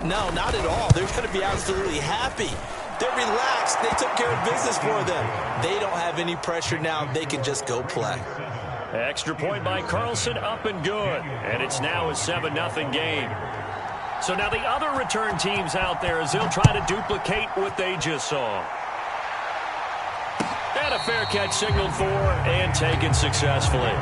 No, not at all. They're going to be absolutely happy. They're relaxed. They took care of business for them. They don't have any pressure now. They can just go play. Extra point by Carlson, up and good. And it's now a 7-0 game. So now the other return teams out there as they'll try to duplicate what they just saw. And a fair catch signaled for and taken successfully.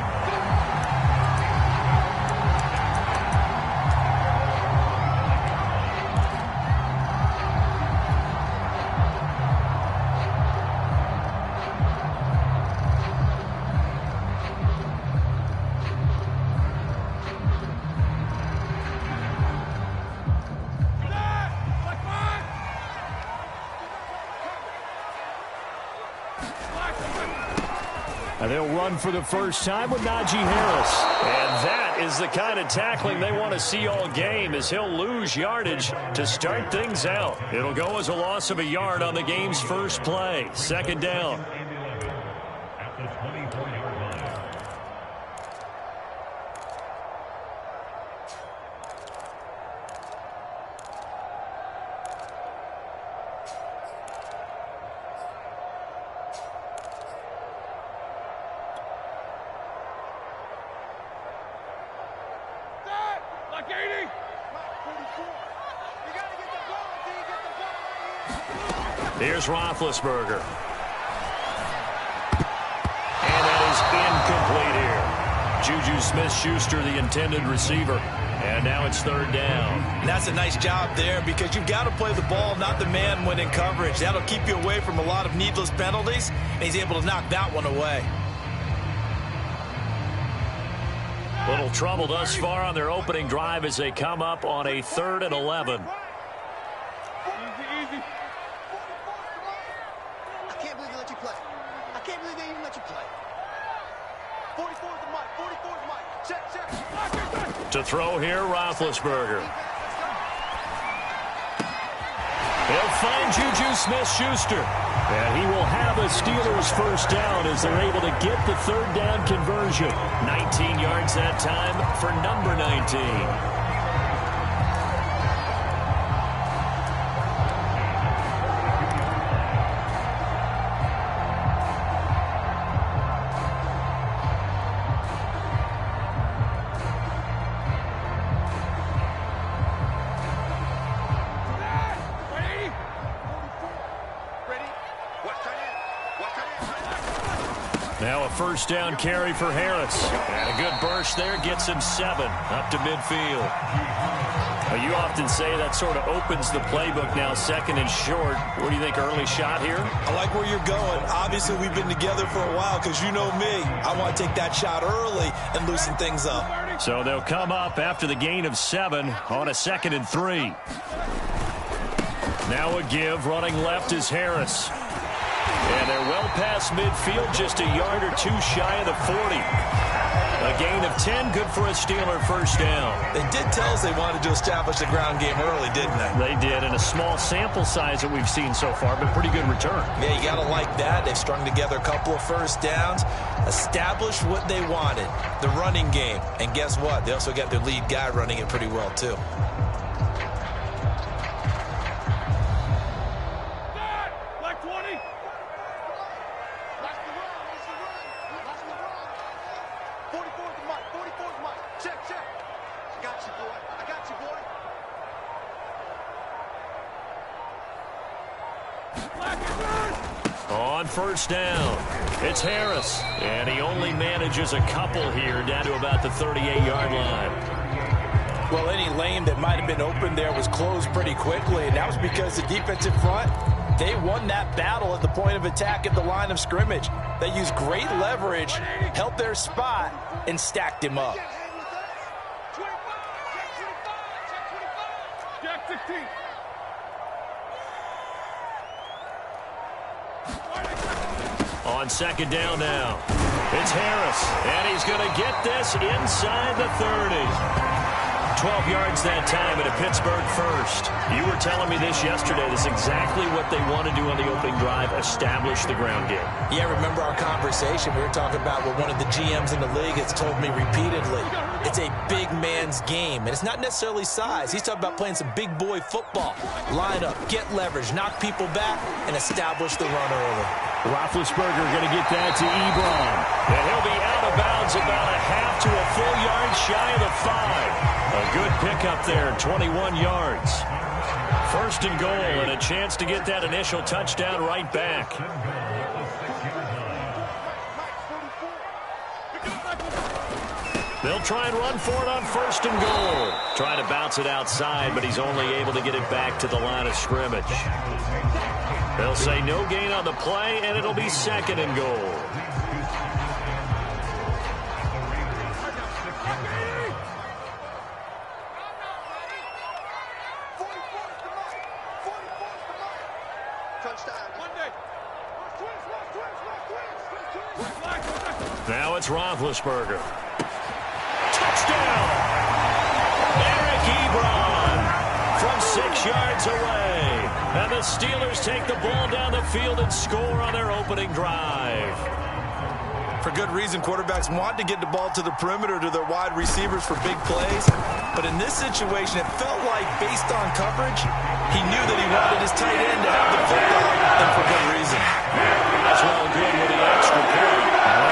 They'll run for the first time with Najee Harris. And that is the kind of tackling they want to see all game as he'll lose yardage to start things out. It'll go as a loss of a yard on the game's first play. Second down. Here's Roethlisberger. And that is incomplete here. Juju Smith-Schuster, the intended receiver. And now it's third down. And that's a nice job there because you've got to play the ball, not the man when in coverage. That'll keep you away from a lot of needless penalties, and he's able to knock that one away. Little trouble thus far on their opening drive as they come up on a 3rd and 11. To throw here, Roethlisberger. He'll find Juju Smith-Schuster. And he will have a Steelers first down as they're able to get the third down conversion. 19 yards that time for number 19. Now a first down carry for Harris. And a good burst there gets him 7 up to midfield. Well, you often say that sort of opens the playbook now, 2nd and short. What do you think, early shot here? I like where you're going. Obviously, we've been together for a while because you know me. I want to take that shot early and loosen things up. So they'll come up after the gain of 7 on a 2nd and 3. Now a give, running left is Harris. And they're well past midfield, just a yard or two shy of the 40. A gain of 10, good for a Steeler first down. They did tell us they wanted to establish the ground game early, didn't they? They did, and a small sample size that we've seen so far, but pretty good return. Yeah, you got to like that. They've strung together a couple of first downs, established what they wanted, the running game. And guess what? They also got their lead guy running it pretty well, too. On first down, it's Harris, and he only manages a couple here down to about the 38-yard line. Well, any lane that might have been open there was closed pretty quickly, and that was because the defensive front, they won that battle at the point of attack at the line of scrimmage. They used great leverage, held their spot, and stacked him up. On second down now, it's Harris, and he's going to get this inside the 30. 12 yards that time and a Pittsburgh first. You were telling me this yesterday. This is exactly what they want to do on the opening drive, establish the ground game. Yeah, remember our conversation. We were talking about what one of the GMs in the league has told me repeatedly. It's a big man's game, and it's not necessarily size. He's talking about playing some big boy football. Line up, get leverage, knock people back, and establish the run early. Roethlisberger going to get that to Ebron. And he'll be out of bounds about a half to a full yard shy of the 5. A good pickup there, 21 yards. First and goal, and a chance to get that initial touchdown right back. They'll try and run for it on first and goal. Trying to bounce it outside, but he's only able to get it back to the line of scrimmage. They'll say no gain on the play, and it'll be second and goal. Now it's Roethlisberger. Touchdown! Eric Ebron from 6 yards away. And the Steelers take the ball down the field and score on their opening drive. For good reason, quarterbacks want to get the ball to the perimeter to their wide receivers for big plays. But in this situation, it felt like, based on coverage, he knew that he wanted his tight end to have the football, and for good reason. That's well good with the extra point.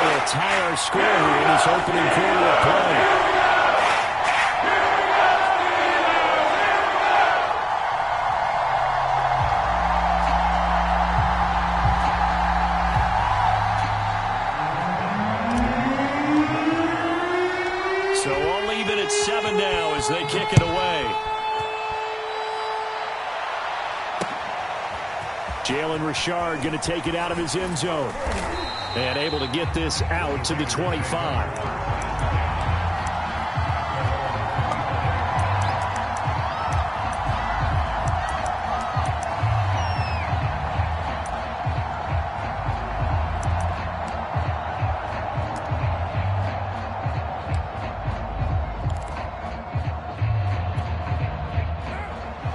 We'll tie our score here in this opening quarter of play. So I'll leave it at 7 now as they kick it away. Jalen Richard going to take it out of his end zone. And able to get this out to the 25.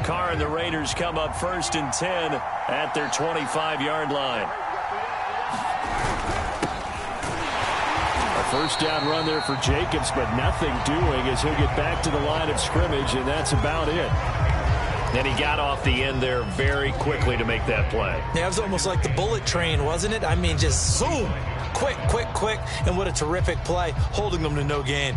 Carr and the Raiders come up first and 10 at their 25-yard line. A first down run there for Jacobs, but nothing doing as he'll get back to the line of scrimmage, and that's about it. And he got off the end there very quickly to make that play. Yeah, it was almost like the bullet train, wasn't it? I mean, just zoom, quick, quick, quick, and what a terrific play, holding them to no gain.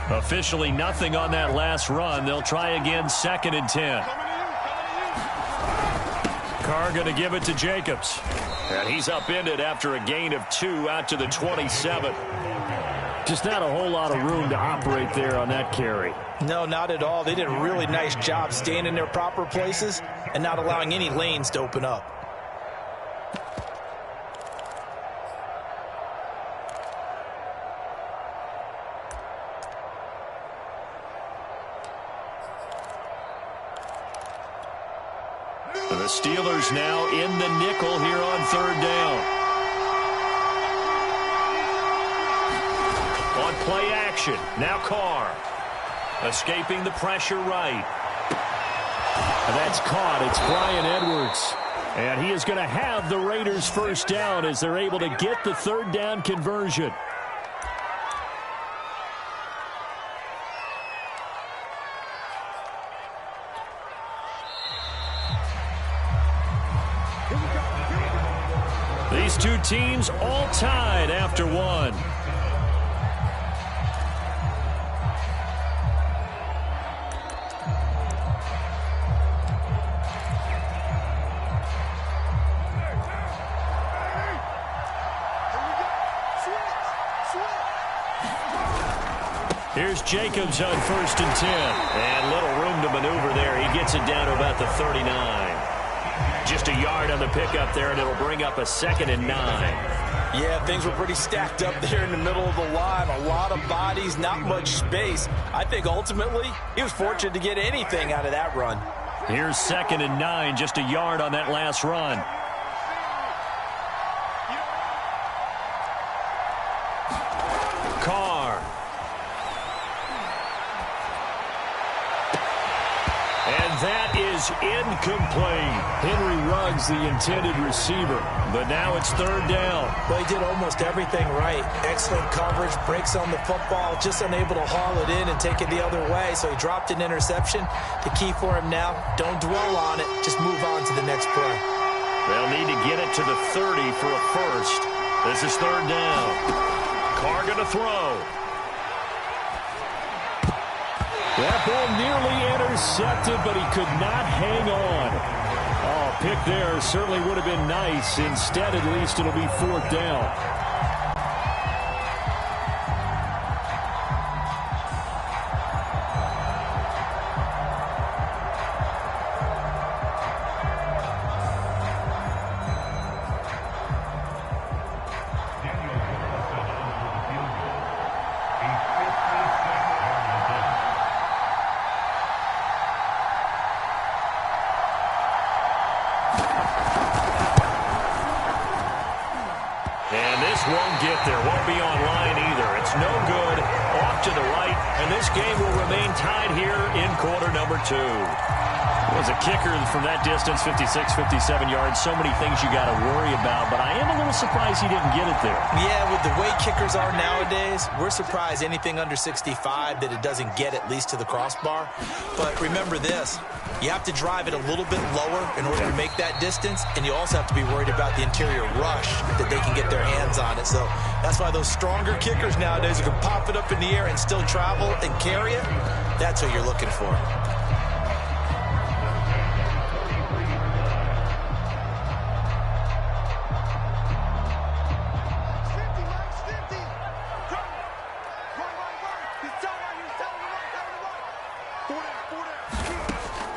Officially nothing on that last run. They'll try again, second and 10. Carr going to give it to Jacobs. And he's upended after a gain of 2 out to the 27. Just not a whole lot of room to operate there on that carry. No, not at all. They did a really nice job staying in their proper places and not allowing any lanes to open up. The Steelers now in the nickel here on third down. On play action, now Carr. Escaping the pressure right. That's caught. It's Bryan Edwards. And he is going to have the Raiders first down as they're able to get the third down conversion. These two teams all tied after one. Here's Jacobs on first and 10. And little room to maneuver there. He gets it down to about the 39. Just a yard on the pickup there, and it'll bring up a second and 9. Yeah, things were pretty stacked up there in the middle of the line. A lot of bodies, not much space. I think ultimately he was fortunate to get anything out of that run. Here's 2nd and 9, just a yard on that last run. Carr. And that is incomplete. Henry Ruggs, the intended receiver. But now it's 3rd down. Well, he did almost everything right. Excellent coverage, breaks on the football, just unable to haul it in and take it the other way. So he dropped an interception. The key for him now, don't dwell on it. Just move on to the next play. They'll need to get it to the 30 for a first. This is 3rd down. Carr going to throw. That ball nearly intercepted, but he could not hang on. Oh, pick there certainly would have been nice. Instead, at least, it'll be 4th down. Won't get there. Won't be online either. It's no good. Off to the right. And this game will remain tied here in quarter number 2. Was a kicker from that distance, 56, 57 yards. So many things you got to worry about. But I am a little surprised he didn't get it there. Yeah, with the way kickers are nowadays, we're surprised anything under 65 that it doesn't get at least to the crossbar. But remember this. You have to drive it a little bit lower in order to make that distance, and you also have to be worried about the interior rush that they can get their hands on it. So that's why those stronger kickers nowadays who can pop it up in the air and still travel and carry it, that's what you're looking for.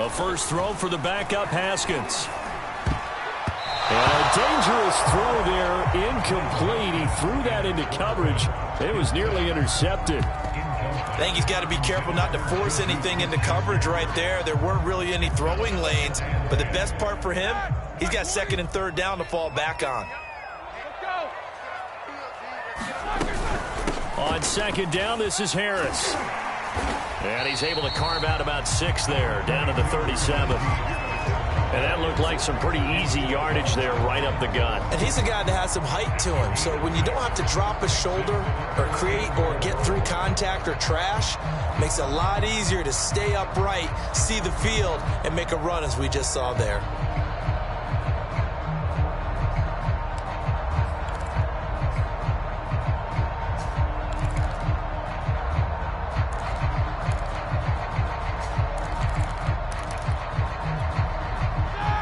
A first throw for the backup, Haskins. And a dangerous throw there, incomplete. He threw that into coverage. It was nearly intercepted. I think he's got to be careful not to force anything into coverage right there. There weren't really any throwing lanes, but the best part for him, he's got 2nd and 3rd down to fall back on. On 2nd down, this is Harris. And he's able to carve out about 6 there, down to the 37. And that looked like some pretty easy yardage there right up the gut. And he's a guy that has some height to him. So when you don't have to drop a shoulder or create or get through contact or trash, makes it a lot easier to stay upright, see the field, and make a run as we just saw there.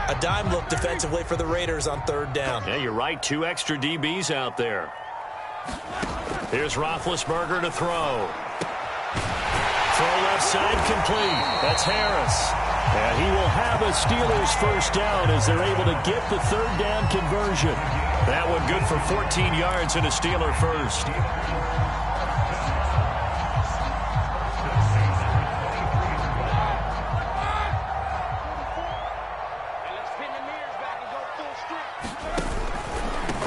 A dime look defensively for the Raiders on 3rd down. Yeah, you're right. 2 extra DBs out there. Here's Roethlisberger to throw. Throw left side complete. That's Harris. And he will have a Steelers first down as they're able to get the 3rd down conversion. That one good for 14 yards and a Steeler first.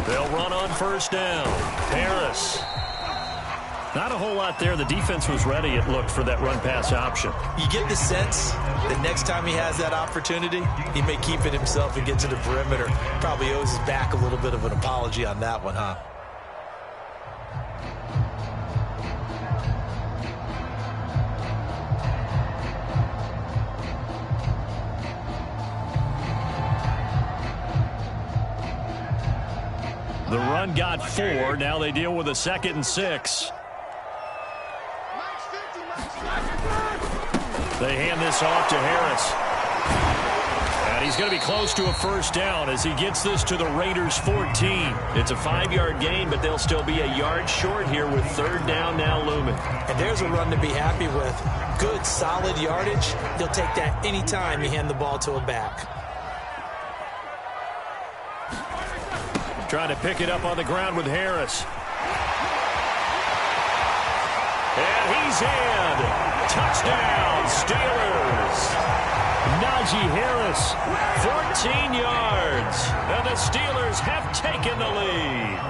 They'll run on first down. Harris. Not a whole lot there. The defense was ready, it looked, for that run-pass option. You get the sense that next time he has that opportunity, he may keep it himself and get to the perimeter. Probably owes his back a little bit of an apology on that one, huh? The run got 4. Now they deal with a 2nd and 6. They hand this off to Harris. And he's going to be close to a first down as he gets this to the Raiders' 14. It's a 5-yard gain, but they'll still be a yard short here with 3rd down now looming. And there's a run to be happy with. Good, solid yardage. He'll take that anytime you hand the ball to a back. Trying to pick it up on the ground with Harris. And he's in. Touchdown, Steelers. Najee Harris, 14 yards. And the Steelers have taken the lead.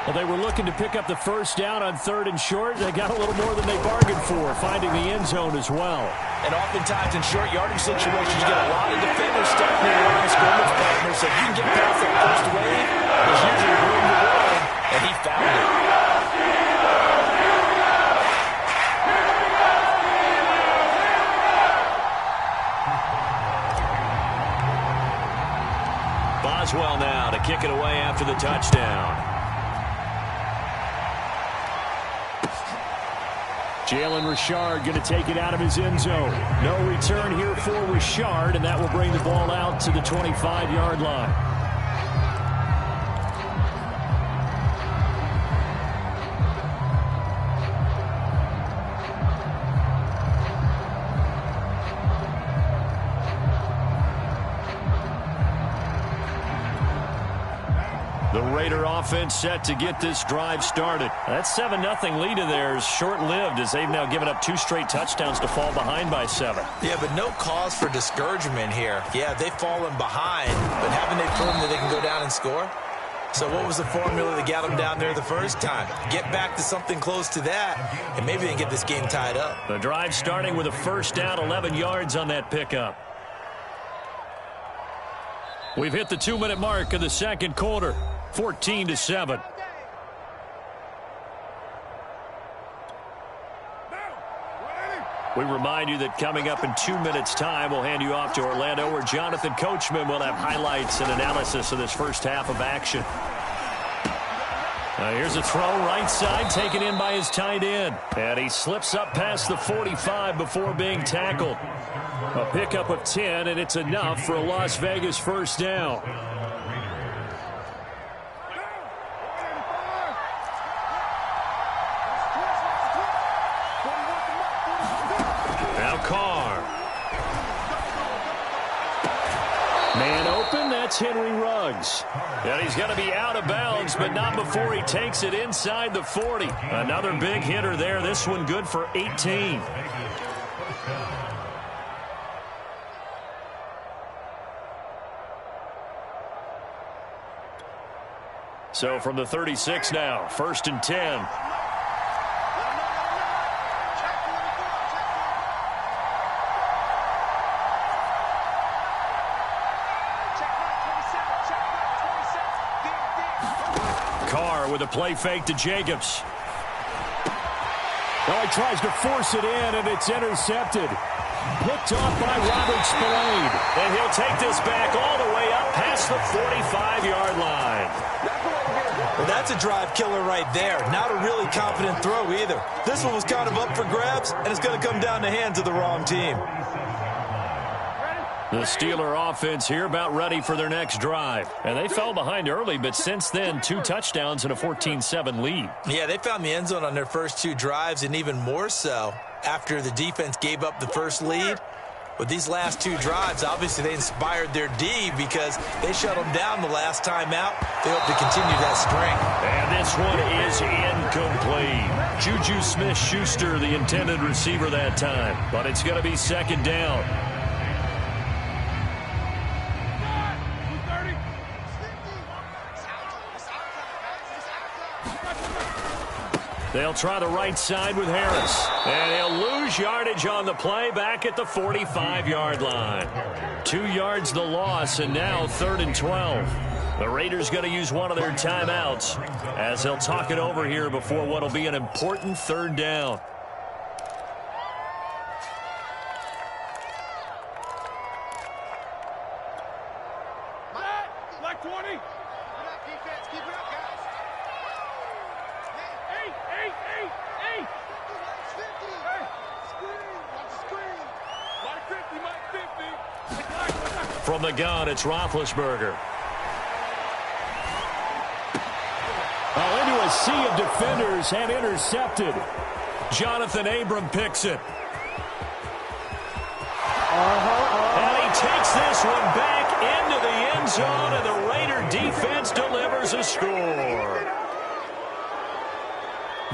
Well, they were looking to pick up the first down on 3rd and short. They got a little more than they bargained for, finding the end zone as well. And oftentimes in short yardage situations, you get a lot of defenders stuck near your line of scrimmage partner. So if you can get past that first wave, there's usually room to run, and he found it. Boswell now to kick it away after the touchdown. Jalen Richard going to take it out of his end zone. No return here for Richard, and that will bring the ball out to the 25-yard line. The Raider offense set to get this drive started. That 7-0 lead of theirs short-lived as they've now given up 2 straight touchdowns to fall behind by 7. Yeah, but no cause for discouragement here. Yeah, they've fallen behind, but haven't they proven that they can go down and score? So what was the formula that got them down there the first time? Get back to something close to that, and maybe they can get this game tied up. The drive starting with a first down, 11 yards on that pickup. We've hit the 2-minute mark of the second quarter. 14-7. We remind you that coming up in 2 minutes' time, we'll hand you off to Orlando, where Jonathan Coachman will have highlights and analysis of this first half of action. Here's a throw right side, taken in by his tight end. And he slips up past the 45 before being tackled. A pickup of 10, and it's enough for a Las Vegas first down. Man open, that's Henry Ruggs. And he's going to be out of bounds, but not before he takes it inside the 40. Another big hitter there. This one good for 18. So from the 36 now, 1st and 10. With a play fake to Jacobs. Well, he tries to force it in, and it's intercepted. Picked off by Robert Spillane. And he'll take this back all the way up past the 45-yard line. Well, that's a drive killer right there. Not a really confident throw either. This one was kind of up for grabs, and it's going to come down the hands of the wrong team. The Steeler offense here about ready for their next drive. And they fell behind early, but since then, 2 touchdowns and a 14-7 lead. Yeah, they found the end zone on their first 2 drives, and even more so after the defense gave up the first lead. With these last 2 drives, obviously they inspired their D because they shut them down the last time out. They hope to continue that string. And this one is incomplete. Juju Smith-Schuster, the intended receiver that time. But it's going to be 2nd down. They'll try the right side with Harris. And he'll lose yardage on the play back at the 45-yard line. 2 yards the loss, and now 3rd and 12. The Raiders going to use one of their timeouts as they'll talk it over here before what will be an important 3rd down. Like 20. From the gun, it's Roethlisberger. Oh, into a sea of defenders and intercepted. Jonathan Abram picks it. And he takes this one back into the end zone, and the Raider defense delivers a score.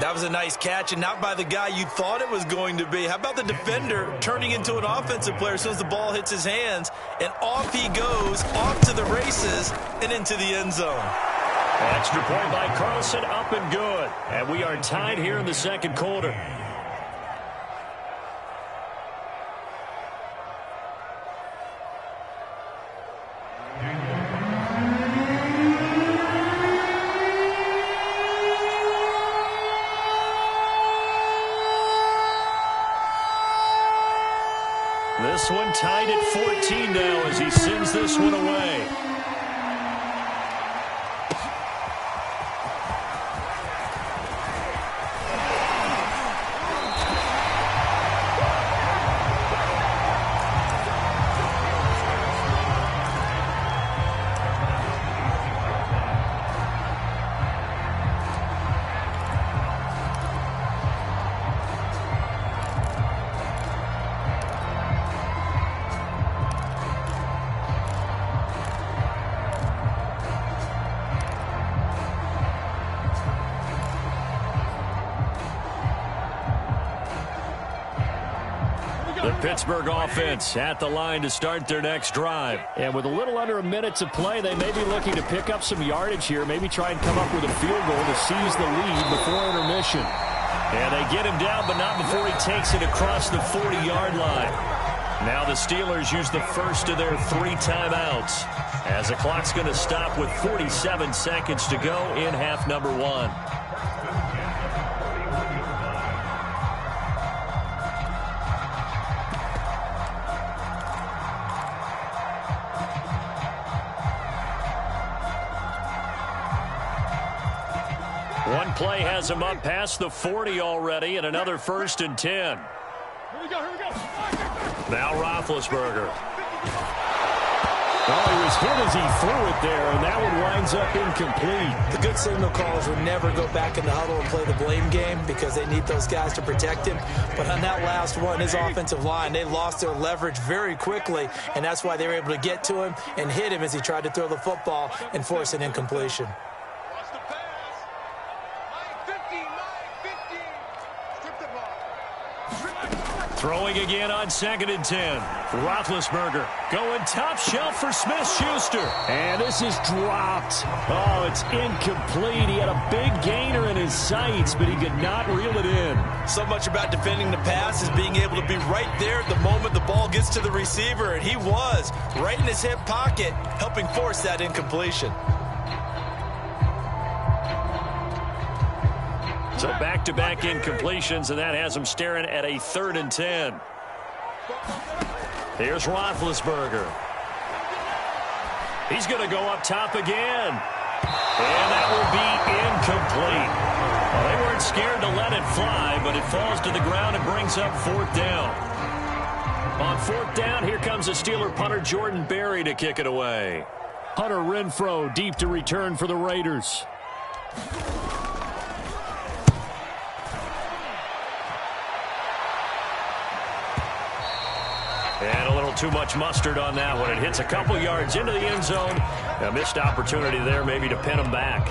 That was a nice catch, and not by the guy you thought it was going to be. How about the defender turning into an offensive player as soon as the ball hits his hands, and off he goes, off to the races, and into the end zone. Extra point by Carlson, up and good. And we are tied here in the second quarter. This one tied at 14 now as he sends this one away. The Pittsburgh offense at the line to start their next drive. And with a little under a minute to play, they may be looking to pick up some yardage here, maybe try and come up with a field goal to seize the lead before intermission. And they get him down, but not before he takes it across the 40-yard line. Now the Steelers use the first of their 3 timeouts, as the clock's going to stop with 47 seconds to go in half number 1. One play has him up past the 40 already, and another 1st and 10. Here we go. Now Roethlisberger. Oh, he was hit as he threw it there, and that one winds up incomplete. The good signal callers would never go back in the huddle and play the blame game because they need those guys to protect him. But on that last one, his offensive line, they lost their leverage very quickly, and that's why they were able to get to him and hit him as he tried to throw the football and force an incompletion. Throwing again on 2nd and 10. Roethlisberger going top shelf for Smith-Schuster. And this is dropped. Oh, it's incomplete. He had a big gainer in his sights, but he could not reel it in. So much about defending the pass is being able to be right there at the moment the ball gets to the receiver, and he was right in his hip pocket, helping force that incompletion. So back-to-back incompletions, and that has him staring at a 3rd and 10. Here's Roethlisberger. He's going to go up top again. And that will be incomplete. Well, they weren't scared to let it fly, but it falls to the ground and brings up 4th down. On 4th down, here comes the Steeler punter Jordan Berry to kick it away. Hunter Renfrow deep to return for the Raiders. And a little too much mustard on that one. It hits a couple yards into the end zone. A missed opportunity there maybe to pin him back.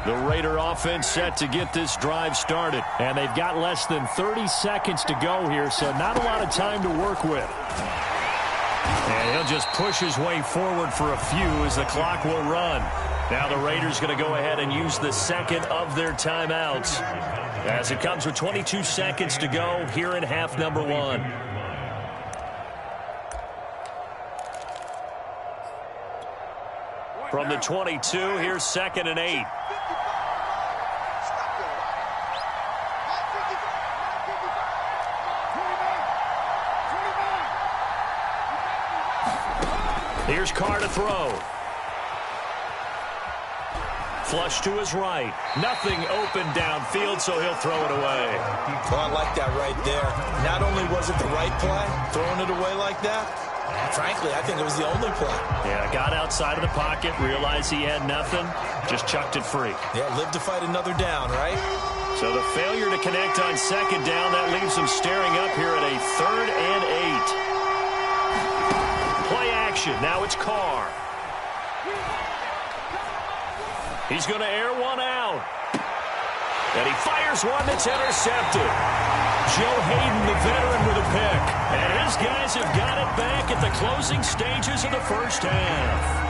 The Raider offense set to get this drive started. And they've got less than 30 seconds to go here, so not a lot of time to work with. And he'll just push his way forward for a few as the clock will run. Now the Raiders going to go ahead and use the second of their timeouts, as it comes with 22 seconds to go here in half number 1. From the 22, here's 2nd and 8. Here's Carr to throw. Flush to his right. Nothing open downfield, so he'll throw it away. Well, I like that right there. Not only was it the right play, throwing it away like that, Frankly, I think it was the only play. Yeah, got outside of the pocket, realized he had nothing, just chucked it free. Yeah, live to fight another down, right? So the failure to connect on second down, that leaves him staring up here at a 3rd and 8. Play action. Now it's Carr. He's going to air one out. And he fires one that's intercepted. Joe Hayden, the veteran, with a pick. And his guys have got it back at the closing stages of the first half.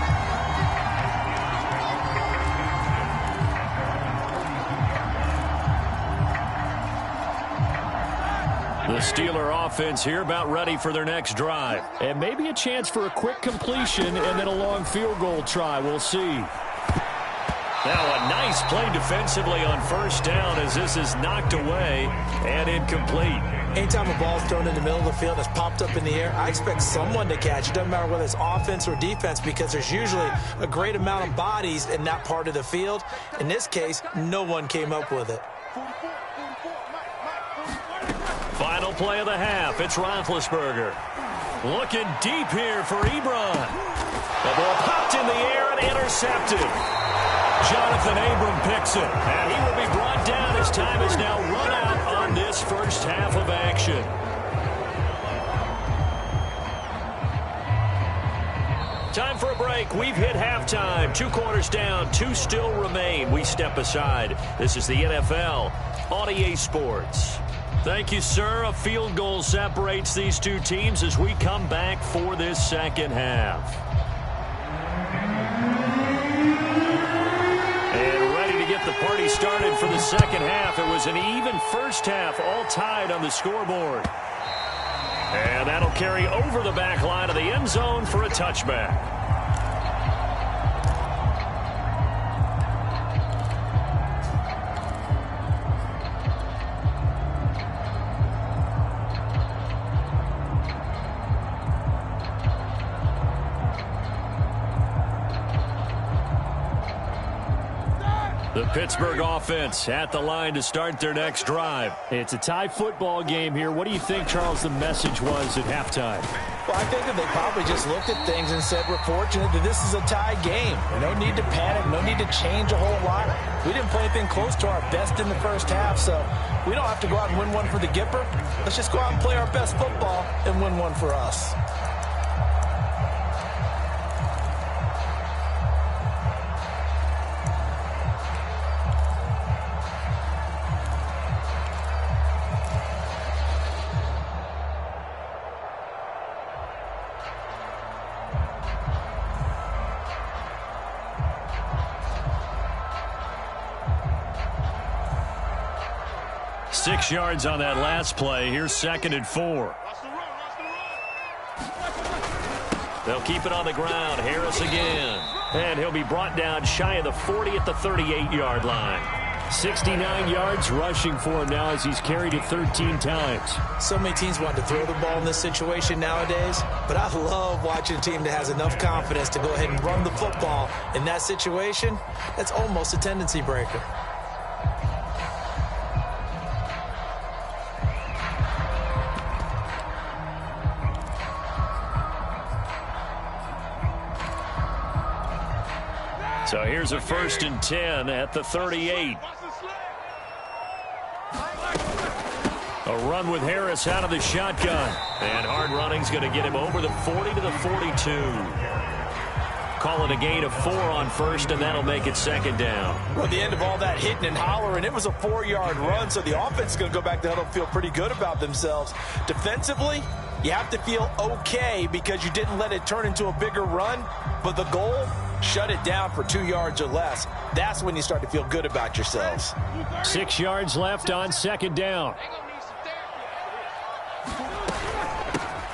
The Steeler offense here about ready for their next drive. And maybe a chance for a quick completion and then a long field goal try. We'll see. Now a nice play defensively on first down as this is knocked away and incomplete. Anytime a ball's thrown in the middle of the field and it's popped up in the air, I expect someone to catch it. Doesn't matter whether it's offense or defense because there's usually a great amount of bodies in that part of the field. In this case, no one came up with it. Final play of the half. It's Roethlisberger. Looking deep here for Ebron. The ball popped in the air and intercepted. Jonathan Abram picks it. And he will be brought down as time is now run out on this first half of action. Time for a break. We've hit halftime. 2 quarters down. 2 still remain. We step aside. This is the NFL on EA Sports. Thank you, sir. A field goal separates these two teams as we come back for this second half. And ready to get the party started for the second half. It was an even first half, all tied on the scoreboard. And that'll carry over the back line of the end zone for a touchback. The Pittsburgh offense at the line to start their next drive. It's a tie football game here. What do you think, Charles, the message was at halftime? Well, I think that they probably just looked at things and said, we're fortunate that this is a tie game. No need to panic. No need to change a whole lot. We didn't play anything close to our best in the first half, so we don't have to go out and win one for the Gipper. Let's just go out and play our best football and win one for us. Six yards on that last play. Here's 2nd and 4. They'll keep it on the ground. Harris again. And he'll be brought down shy of the 40 at the 38-yard line. 69 yards rushing for him now as he's carried it 13 times. So many teams want to throw the ball in this situation nowadays, but I love watching a team that has enough confidence to go ahead and run the football in that situation. That's almost a tendency breaker. So here's a 1st and 10 at the 38. A run with Harris out of the shotgun. And hard running's going to get him over the 40 to the 42. Call it a gain of 4 on first, and that'll make it 2nd down. Well, at the end of all that hitting and hollering, it was a 4-yard run, so the offense is going to go back to huddle and feel pretty good about themselves. Defensively, you have to feel okay because you didn't let it turn into a bigger run, but the goal, shut it down for 2 yards or less. That's when you start to feel good about yourselves. 6 yards left on 2nd down.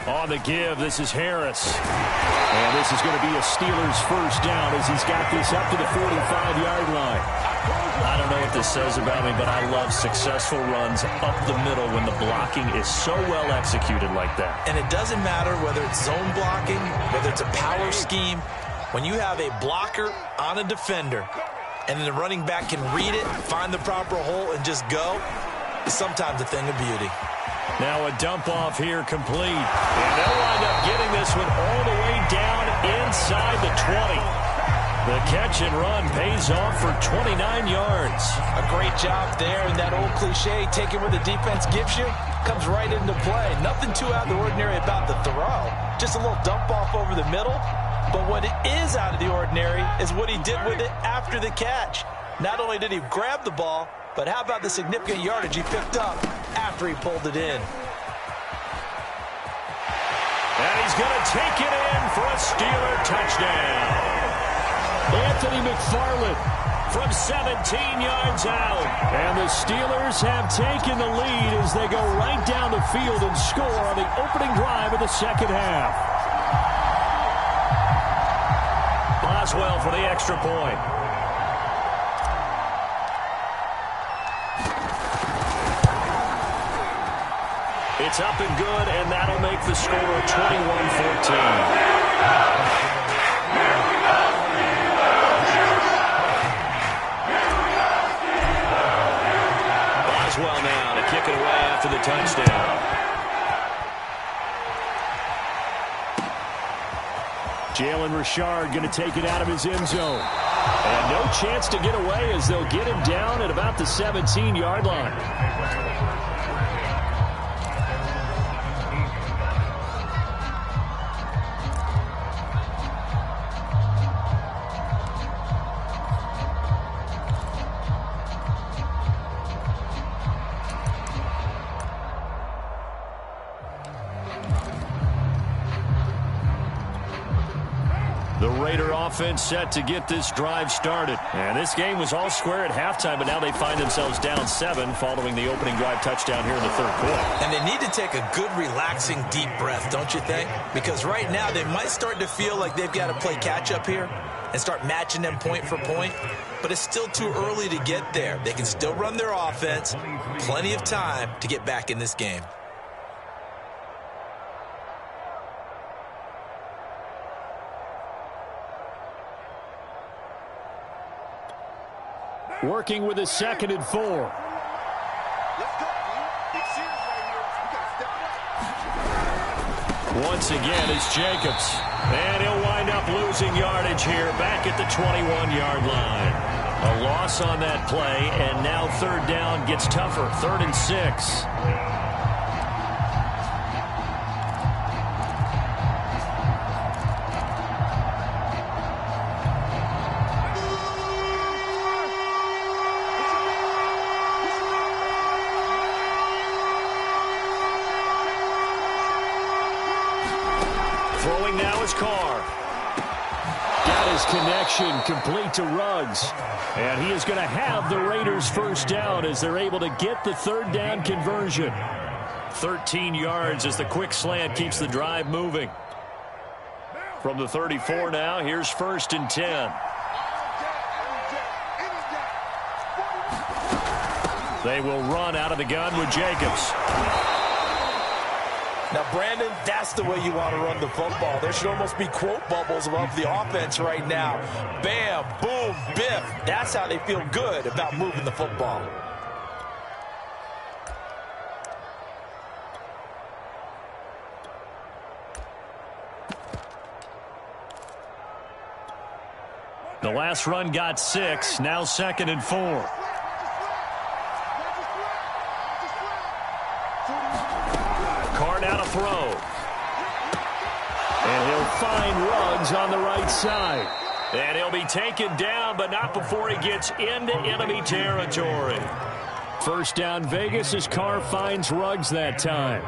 On the give, this is Harris. And this is going to be a Steelers first down as he's got this up to the 45-yard line. I don't know what this says about me, but I love successful runs up the middle when the blocking is so well executed like that. And it doesn't matter whether it's zone blocking, whether it's a power scheme. When you have a blocker on a defender and then the running back can read it, find the proper hole, and just go, it's sometimes a thing of beauty. Now a dump off here complete. And they'll wind up getting this one catch and run pays off for 29 yards. A great job there, and that old cliche, taking what the defense gives you, comes right into play. Nothing too out of the ordinary about the throw. Just a little dump off over the middle. But what is out of the ordinary is what he did with it after the catch. Not only did he grab the ball, but how about the significant yardage he picked up after he pulled it in? And he's going to take it in for a Steeler touchdown. Anthony McFarland from 17 yards out. And the Steelers have taken the lead as they go right down the field and score on the opening drive of the second half. Boswell for the extra point. It's up and good, and that'll make the score 21-14. Well now to kick it away after the touchdown. Jalen Richard going to take it out of his end zone. And no chance to get away as they'll get him down at about the 17-yard line. The Raider offense set to get this drive started. And this game was all square at halftime, but now they find themselves down 7 following the opening drive touchdown here in the third quarter. And they need to take a good, relaxing, deep breath, don't you think? Because right now they might start to feel like they've got to play catch-up here and start matching them point for point. But it's still too early to get there. They can still run their offense. Plenty of time to get back in this game. Working with a 2nd and 4. Once again, it's Jacobs. And he'll wind up losing yardage here back at the 21-yard line. A loss on that play, and now third down gets tougher. 3rd and 6. Throwing now is Carr. Got his connection complete to Ruggs. And he is going to have the Raiders first down as they're able to get the third down conversion. 13 yards as the quick slant keeps the drive moving. From the 34 now, here's 1st and 10. They will run out of the gun with Jacobs. Now, Brandon, that's the way you want to run the football. There should almost be quote bubbles above the offense right now. Bam, boom, biff. That's how they feel good about moving the football. The last run got 6, now 2nd and 4. Carr now to throw. And he'll find Ruggs on the right side. And he'll be taken down, but not before he gets into enemy territory. First down Vegas as Carr finds Ruggs that time.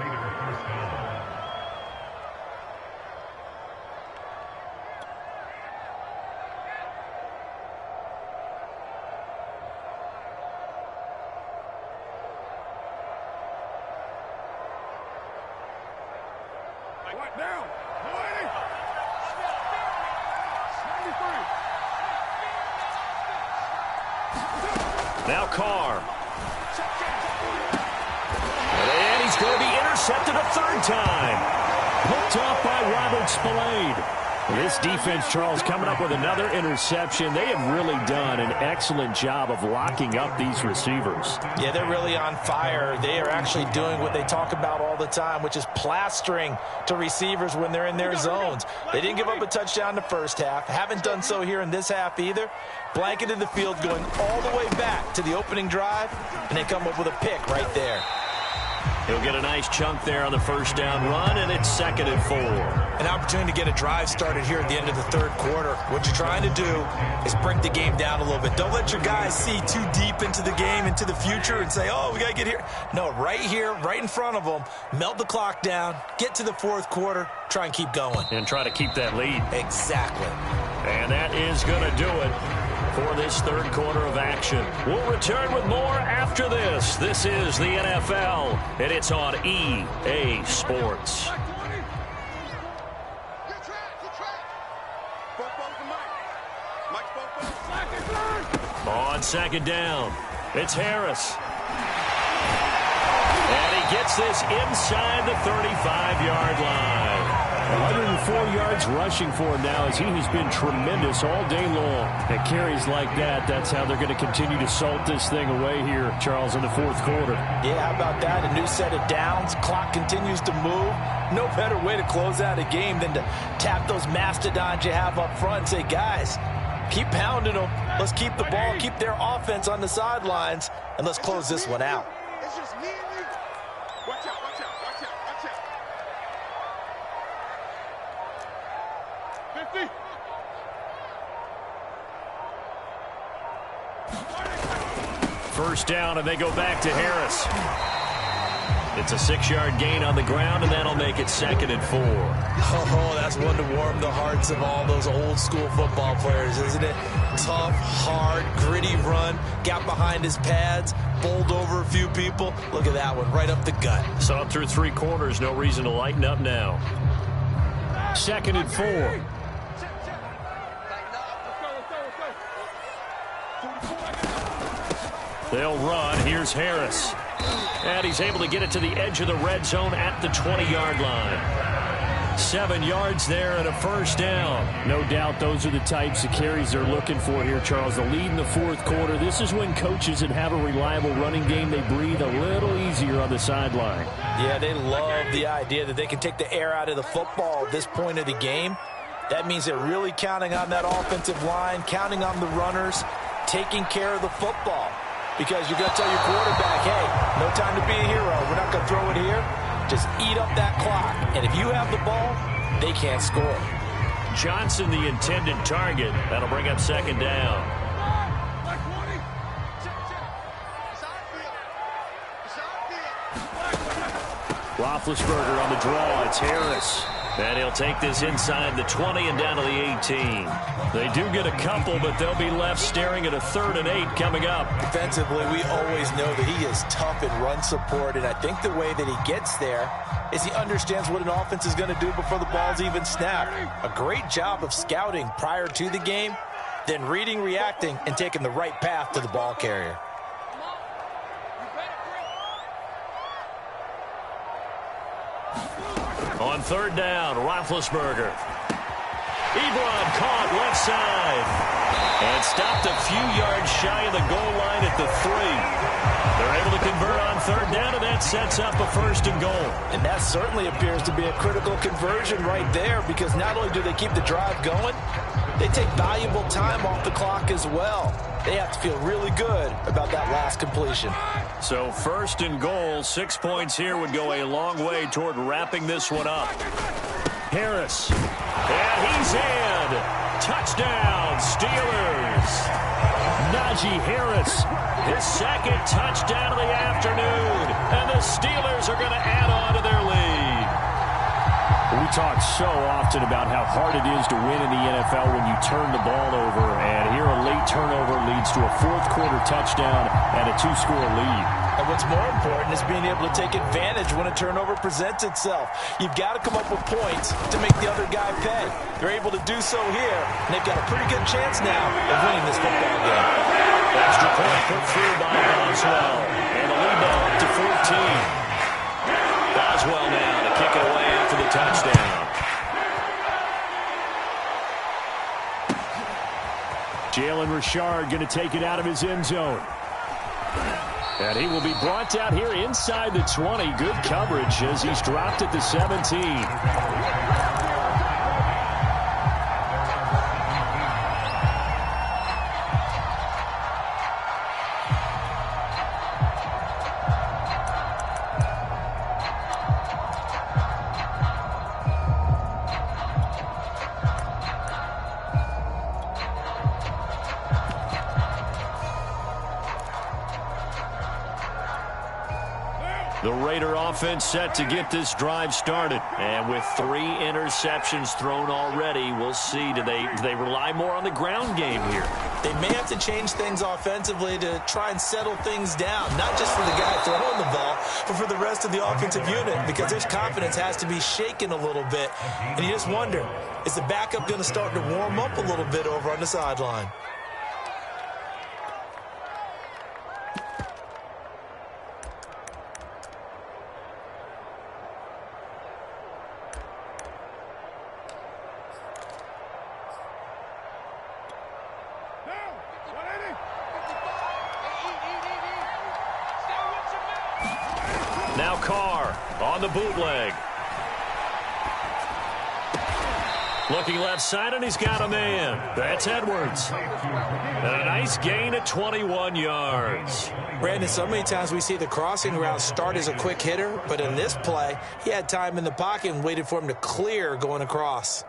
Now Carr. And he's going to be intercepted a 3rd time. Picked off by Robert Spillane. This defense, Charles, coming up with another interception. They have really done an excellent job of locking up these receivers. Yeah, they're really on fire. They are actually doing what they talk about all the time, which is plastering to receivers when they're in their zones. They didn't give up a touchdown in the first half. Haven't done so here in this half either. Blanketed the field going all the way back to the opening drive, and they come up with a pick right there. He'll get a nice chunk there on the first down run, and it's 2nd and 4. An opportunity to get a drive started here at the end of the third quarter. What you're trying to do is bring the game down a little bit. Don't let your guys see too deep into the game, into the future, and say, oh, we got to get here. No, right here, right in front of them, melt the clock down, get to the fourth quarter, try and keep going. And try to keep that lead. Exactly. And that is going to do it for this third quarter of action. We'll return with more after this. This is the NFL, and it's on EA Sports. On second down, it's Harris. And he gets this inside the 35-yard line. 104 yards rushing for him now as he has been tremendous all day long. And carries like that, that's how they're going to continue to salt this thing away here, Charles, in the fourth quarter. Yeah, how about that? A new set of downs. Clock continues to move. No better way to close out a game than to tap those mastodons you have up front and say, guys, keep pounding them. Let's keep the ball, keep their offense on the sidelines, and let's close this one out. It's just me and you. Watch out, watch out, watch out, watch out. 50. First down, and they go back to Harris. It's a 6-yard gain on the ground, and that'll make it 2nd and 4. Oh, that's one to warm the hearts of all those old school football players, isn't it? Tough, hard, gritty run, got behind his pads, bowled over a few people. Look at that one, right up the gut. Saw it through 3 quarters, no reason to lighten up now. 2nd and 4. They'll run. Here's Harris. And he's able to get it to the edge of the red zone at the 20-yard line. 7 yards there and a first down. No doubt those are the types of carries they're looking for here, Charles. The lead in the fourth quarter. This is when coaches that have a reliable running game, they breathe a little easier on the sideline. Yeah, they love the idea that they can take the air out of the football at this point of the game. That means they're really counting on that offensive line, counting on the runners, taking care of the football. Because you're going to tell your quarterback, hey, no time to be a hero. We're not going to throw it here. Just eat up that clock. And if you have the ball, they can't score. Johnson, the intended target. That'll bring up 2nd down. Roethlisberger on the draw. It's Harris. And he'll take this inside the 20 and down to the 18. They do get a couple, but they'll be left staring at a 3rd and 8 coming up. Defensively, we always know that he is tough in run support, and I think the way that he gets there is he understands what an offense is going to do before the ball's even snapped. A great job of scouting prior to the game, then reading, reacting, and taking the right path to the ball carrier. On 3rd down, Roethlisberger. Ebron caught left side. And stopped a few yards shy of the goal line at the 3. They're able to convert on 3rd down, and that sets up a 1st and goal. And that certainly appears to be a critical conversion right there, because not only do they keep the drive going, they take valuable time off the clock as well. They have to feel really good about that last completion. So 1st and goal, 6 points here would go a long way toward wrapping this one up. Harris. And he's in. Touchdown, Steelers. Najee Harris. His 2nd touchdown of the afternoon. And the Steelers are going to add on to their lead. We talk so often about how hard it is to win in the NFL when you turn the ball over. And here a late turnover leads to a fourth quarter touchdown and a 2-score lead. And what's more important is being able to take advantage when a turnover presents itself. You've got to come up with points to make the other guy pay. They're able to do so here, and they've got a pretty good chance now of winning this football game. Extra point put through by Boswell. And the lead now up to 14. Boswell now to kick it away after the touchdown. Jalen Richard going to take it out of his end zone. And he will be brought down here inside the 20. Good coverage as he's dropped at the 17. The Raider offense set to get this drive started. And with 3 interceptions thrown already, we'll see. Do they rely more on the ground game here? They may have to change things offensively to try and settle things down, not just for the guy throwing the ball, but for the rest of the offensive unit, because their confidence has to be shaken a little bit. And you just wonder, is the backup going to start to warm up a little bit over on the sideline? Now Carr on the bootleg. Looking left side, and he's got a man. That's Edwards. And a nice gain at 21 yards. Brandon, so many times we see the crossing route start as a quick hitter, but in this play, he had time in the pocket and waited for him to clear going across.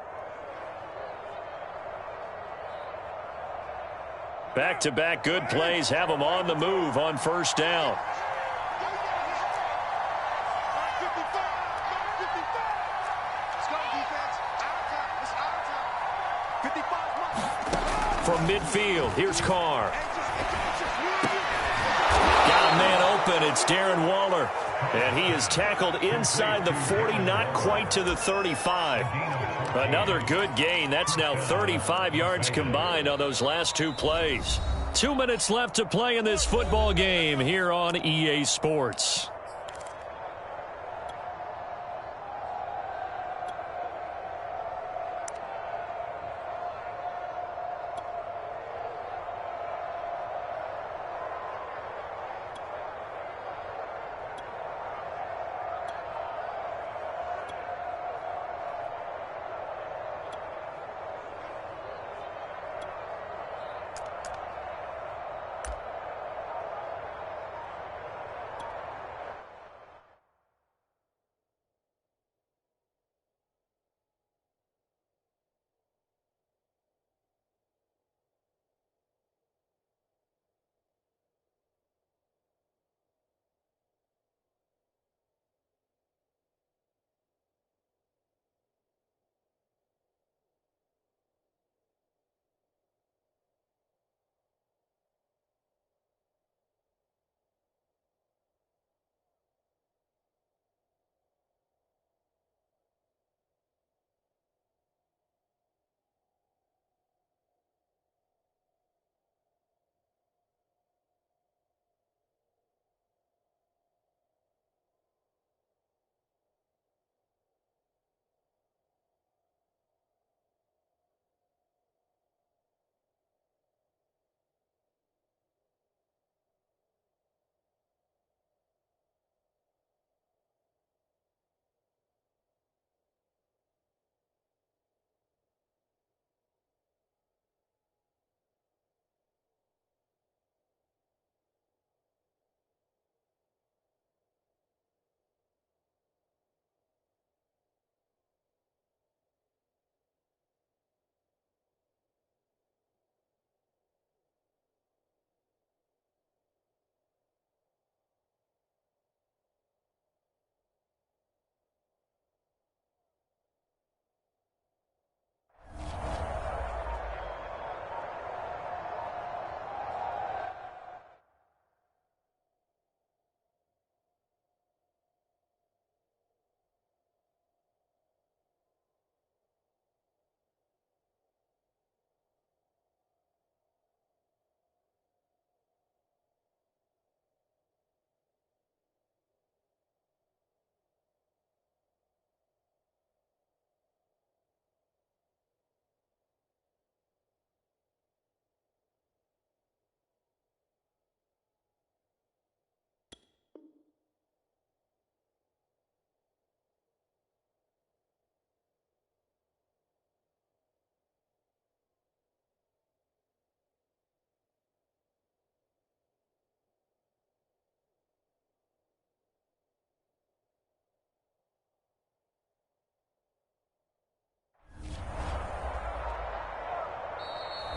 Back-to-back good plays have him on the move on first down. From midfield, here's Carr. Got a man open. It's Darren Waller. And he is tackled inside the 40, not quite to the 35. Another good gain. That's now 35 yards combined on those last 2 plays. 2 minutes left to play in this football game here on EA Sports.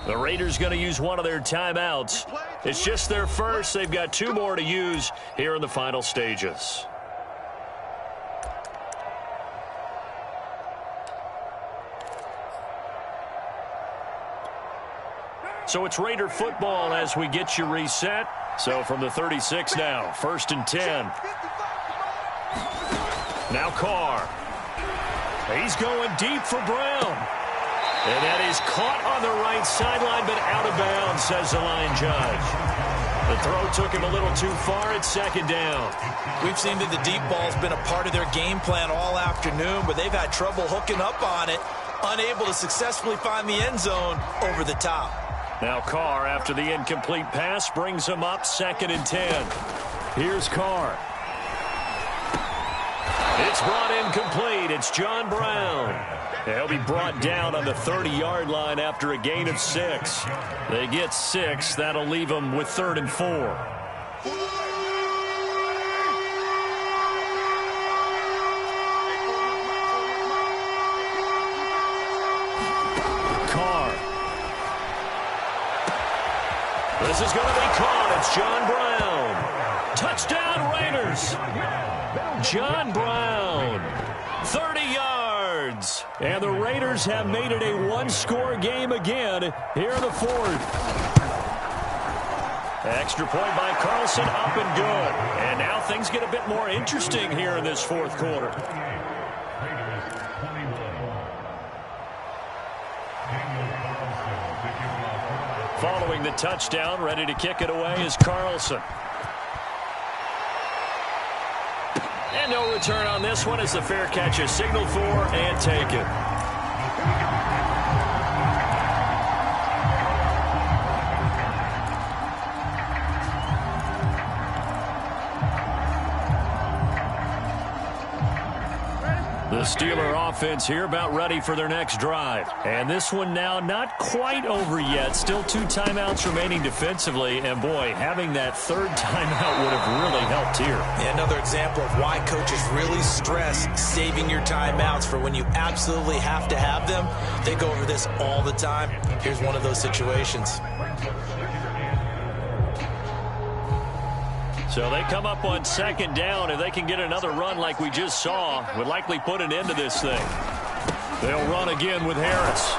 The Raiders going to use one of their timeouts. It's just their first. They've got 2 more to use here in the final stages. So it's Raider football as we get you reset. So from the 36 now, 1st and 10. Now Carr. He's going deep for Brown. And that is caught on the right sideline, but out of bounds, says the line judge. The throw took him a little too far at 2nd down. We've seen that the deep ball's been a part of their game plan all afternoon, but they've had trouble hooking up on it, unable to successfully find the end zone over the top. Now Carr, after the incomplete pass, brings him up 2nd and 10. Here's Carr. It's brought in complete. It's John Brown. He'll be brought down on the 30-yard line after a gain of 6. They get 6. That'll leave them with 3rd and 4. Carr. This is going to be caught. It's John Brown. Touchdown, Raiders. John Brown. 30 yards. And the Raiders have made it a 1-score game again here in the 4th. Extra point by Carlson, up and good. And now things get a bit more interesting here in this 4th quarter. Following the touchdown, ready to kick it away is Carlson. And no return on this one as the fair catch is signaled for and taken. The Steeler offense here about ready for their next drive. And this one now not quite over yet. Still 2 timeouts remaining defensively. And, boy, having that 3rd timeout would have really helped here. Yeah, another example of why coaches really stress saving your timeouts for when you absolutely have to have them. They go over this all the time. Here's one of those situations. So they come up on 2nd down. If they can get another run like we just saw, would likely put an end to this thing. They'll run again with Harris.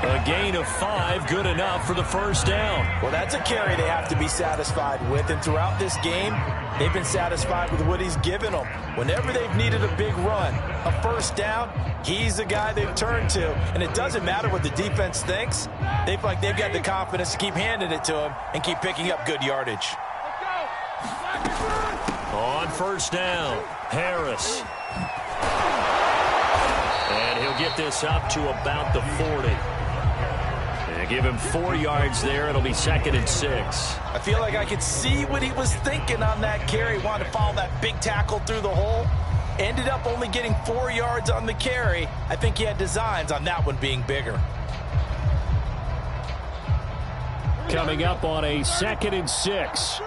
A gain of 5, good enough for the 1st down. Well, that's a carry they have to be satisfied with. And throughout this game, they've been satisfied with what he's given them. Whenever they've needed a big run, a 1st down, he's the guy they've turned to. And it doesn't matter what the defense thinks. They feel like they've got the confidence to keep handing it to him and keep picking up good yardage. On 1st down, Harris. And he'll get this up to about the 40. And give him 4 yards there. It'll be 2nd and 6. I feel like I could see what he was thinking on that carry. Wanted to follow that big tackle through the hole. Ended up only getting 4 yards on the carry. I think he had designs on that one being bigger. Coming up on a 2nd and 6.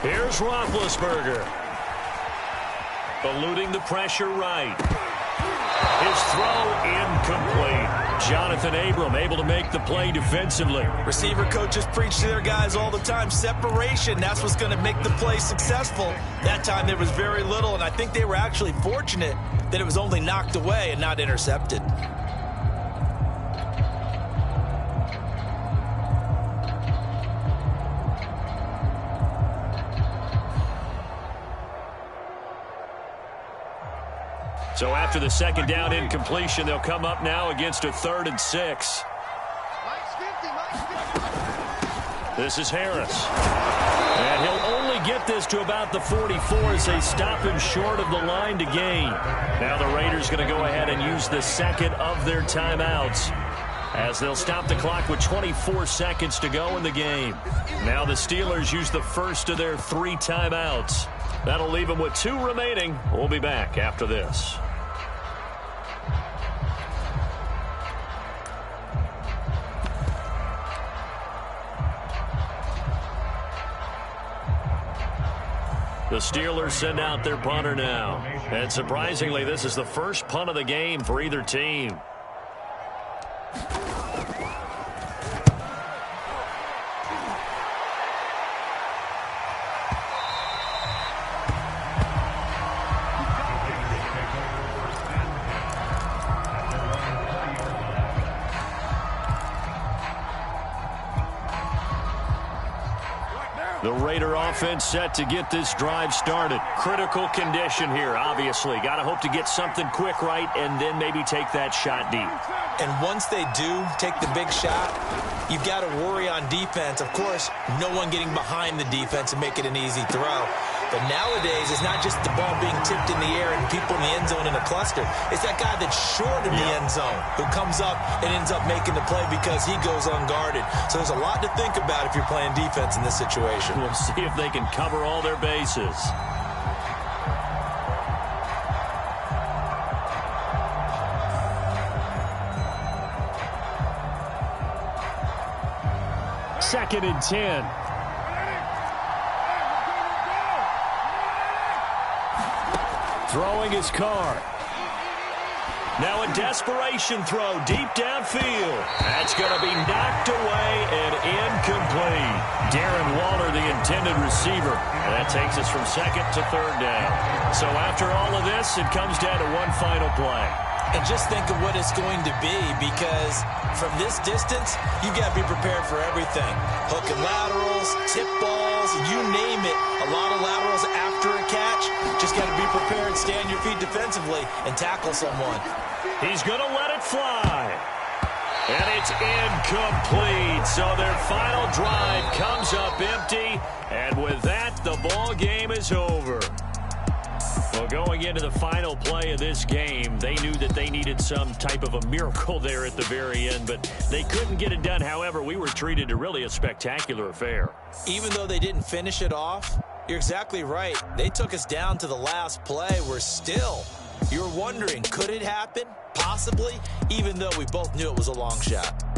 Here's Roethlisberger. Eluding the pressure right. His throw incomplete. Jonathan Abram able to make the play defensively. Receiver coaches preach to their guys all the time. Separation, that's what's going to make the play successful. That time there was very little, and I think they were actually fortunate that it was only knocked away and not intercepted. So after the 2nd down incompletion, they'll come up now against a 3rd and 6. This is Harris. And he'll only get this to about the 44 as they stop him short of the line to gain. Now the Raiders going to go ahead and use the 2nd of their timeouts as they'll stop the clock with 24 seconds to go in the game. Now the Steelers use the 1st of their 3 timeouts. That'll leave them with 2 remaining. We'll be back after this. The Steelers send out their punter now. And surprisingly, this is the first punt of the game for either team. The Raider offense set to get this drive started. Critical condition here, obviously. Got to hope to get something quick right and then maybe take that shot deep. And once they do take the big shot, you've got to worry on defense. Of course, no one getting behind the defense and make it an easy throw. But nowadays, it's not just the ball being tipped in the air and people in the end zone in a cluster. It's that guy that's short in the end zone who comes up and ends up making the play because he goes unguarded. So there's a lot to think about if you're playing defense in this situation. We'll see if they can cover all their bases. Second and 10. Throwing his car. Now a desperation throw deep downfield. That's going to be knocked away and incomplete. Darren Waller, the intended receiver. That takes us from second to third down. So after all of this, it comes down to one final play. And just think of what it's going to be, because from this distance, you've got to be prepared for everything. Hook and laterals, tip balls, you name it. A lot of laterals after a catch. Just got to be prepared, stay on your feet defensively, and tackle someone. He's going to let it fly. And it's incomplete. So their final drive comes up empty. And with that, the ball game is over. Well, going into the final play of this game, they knew that they needed some type of a miracle there at the very end, but they couldn't get it done. However, we were treated to really a spectacular affair. Even though they didn't finish it off, you're exactly right. They took us down to the last play. We're still, you're wondering, could it happen? Possibly, even though we both knew it was a long shot.